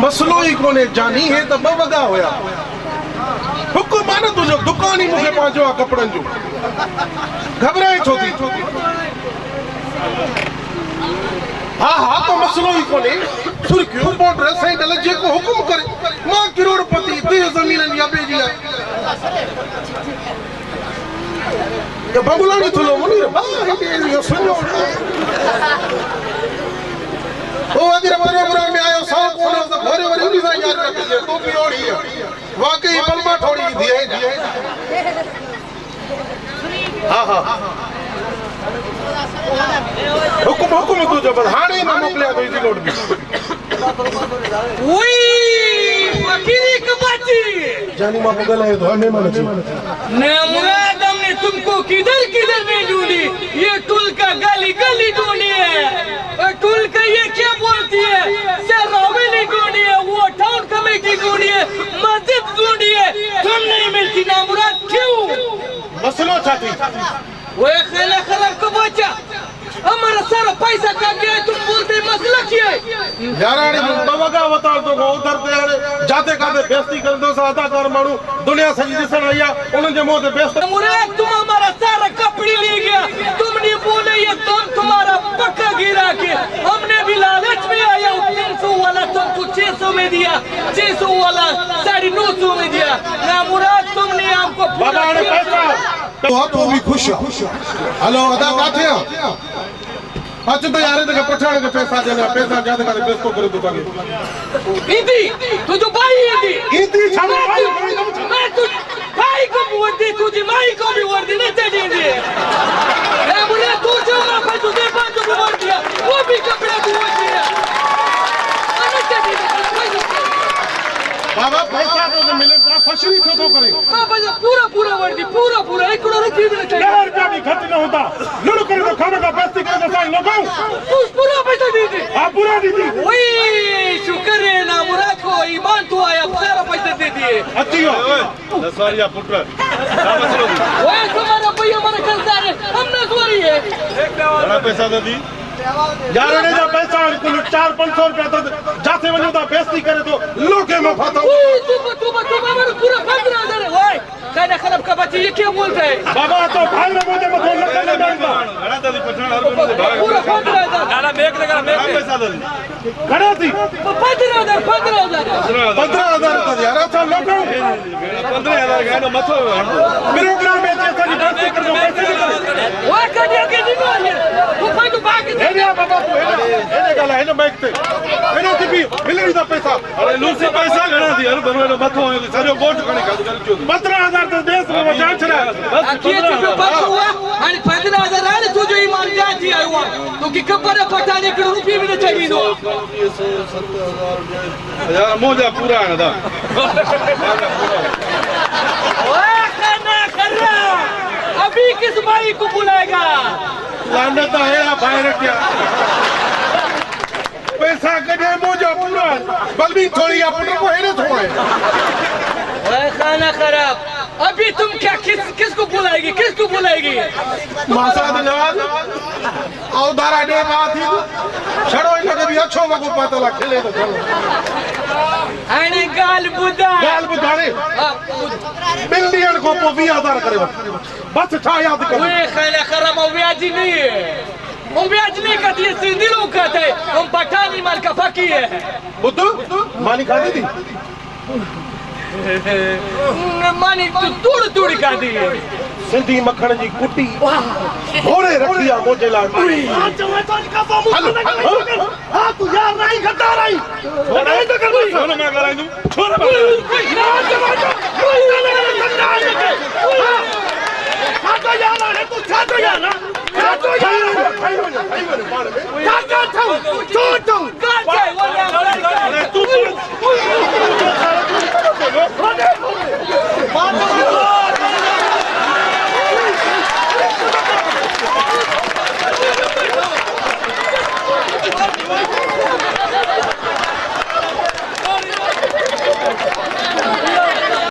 मसलो ही कोने जानी है तो बवगा होया हुकुम आने तुझो दुकान ही मुझे पांचो आ कपड़न जो घबराए छोती हाँ तो मसलो ही कोने सुर्खियों बॉर्डर साइड अलग जे को हुकुम करे मां करोड़पति दे जमीन या बेजिया ये बंगला नहीं थलो मुनी बा ये सुनो ओ अगर हमारे बुरा में आयो साहब कोने तो घरे वरी उनी सा यार रख ले तो भी ओड़ी है वाकई बलमा थोड़ी दी है हाँ हुकुम तू जब हाणे ना मोकलिया तो इसी लोड में ओई वकीली कबाची जानी मां पगल है तो हमें मन छी ने मुराद हमने तुमको किधर किधर में ढूंढी ये टुल का गली गली ढूंढी है और टुल का ये क्या बोलती है सरावली ढूंढी है वो टाउन कमेटी ढूंढी है मस्जिद ढूंढी है तुम नहीं मिलती ना मुराद क्यों मसलो छाती वो खेला खराब कबाचा हमारा सारा पैसा का गया तुम बोलते मसला क्या है यारानी बवगा बता तो को उधर ते यार जाते काते बेइज्जती कर दो सादा कर मारू दुनिया सजी दिसन आया उन जे मोह ते बेइज्जत मुराद तुम हमारा सारा कपड़े ले गया तुमने बोले ये तुम तुम्हारा पक्का गिरा के हमने भी लालच में आया 300 वाला तुमको 600 में दिया 600 वाला 950 में दिया ना मुराद तुमने हमको बाबा ने पैसा तो आप भी खुश हेलो अदा काथे अच्छा तो यार देखा पठान के पैसा देना पैसा ज्यादा करे बेस्तो करे दुकान इदी तू जो भाई इदी छाना भाई मैं तू भाई को वोट दी तुझे माई को भी वोट दी नहीं देंगे ए मुझे तू जो मैं तुझे पांच को वोट दिया वो भी कपड़े को वोट दिया बाबा पैसा तो मिलेगा फसली तो करे हां भैया पूरा वोट दी पूरा 1 करोड़ रुपए देना चाहिए 1000 रुपया भी खर्च ना होता लुड़ करे तो खाने का बेइज्जती करे तो सारे लोगों तू पूरा पैसा दे दे हां पूरा दी दी ओए शुक्र है ना मुराद को ईमान तो आया सारा पैसा दे दिए अच्छी हो दसवारिया पुत्र ओए तुम्हारा भैया हमारा करता है हमने सॉरी है बड़ा पैसा दे दी यार ने जब पैसा कुल 4-500 रुपया तो जाते वनो ता बेइज्जती करे तो लोगे में फाता तू हमारा पूरा 15000 है ओए कहना खराब का बच्चे ये क्या बोलता है बाबा तो भाई ने मुझे मत लगने देगा घड़ा दे पठान हर बंदे भाग पूरा 15000 नाला मेक लगा मेक पैसा दे घड़ा दी 15000 तो यार अच्छा लोगों 15000 गानो मथो मेरे ग्राम में जैसा नहीं बेइज्जती कर दो पैसे नहीं करे ओए कदिया के नहीं मारे तू कोई तो बाकी ए बाबा तू एने गला है ना मैकते एने टिपी मिले दा पैसा अरे लूसी पैसा घणा दी हर बनवे मथो सारो गोट खणी का चल 15000 तो देश में जान छरा बस किए तू बस हुआ आणि 15000 आणि तू जो ईमान जाती आयो तो की खबर पठाने के रुपये भी नहीं चाहिए दो 70000 यार मोजा पूरा है ना ओए खाना खरा अभी किस भाई को बुलाएगा लानत है भाई रे क्या पैसा कदे मोजा पूरा बल्कि थोड़ी अपन को है ना थोड़े ओए खाना खराब अभी तुम क्या किसको बुलाएगी मासा दिलाल और दारा दे बात ही छड़ो लगे भी अच्छो मको पता ला खेले तो चलो आने गाल बुधारे मिलियन को 20000 करे बस छा याद कर ओए खाना खराब व्याजी नहीं है वो ब्याज नहीं करती है सीधी लोग कहते हैं हम पठानी माल का फकी है बुद्धू मानी खाती थी मानी तो तोड़ खा दी है सिंधी मखण जी कुटी घोड़े रखिया मोजे लाड हां तू यार नहीं खटा रही छोड़ तो कर छोड़ मैं कराई दूं छोड़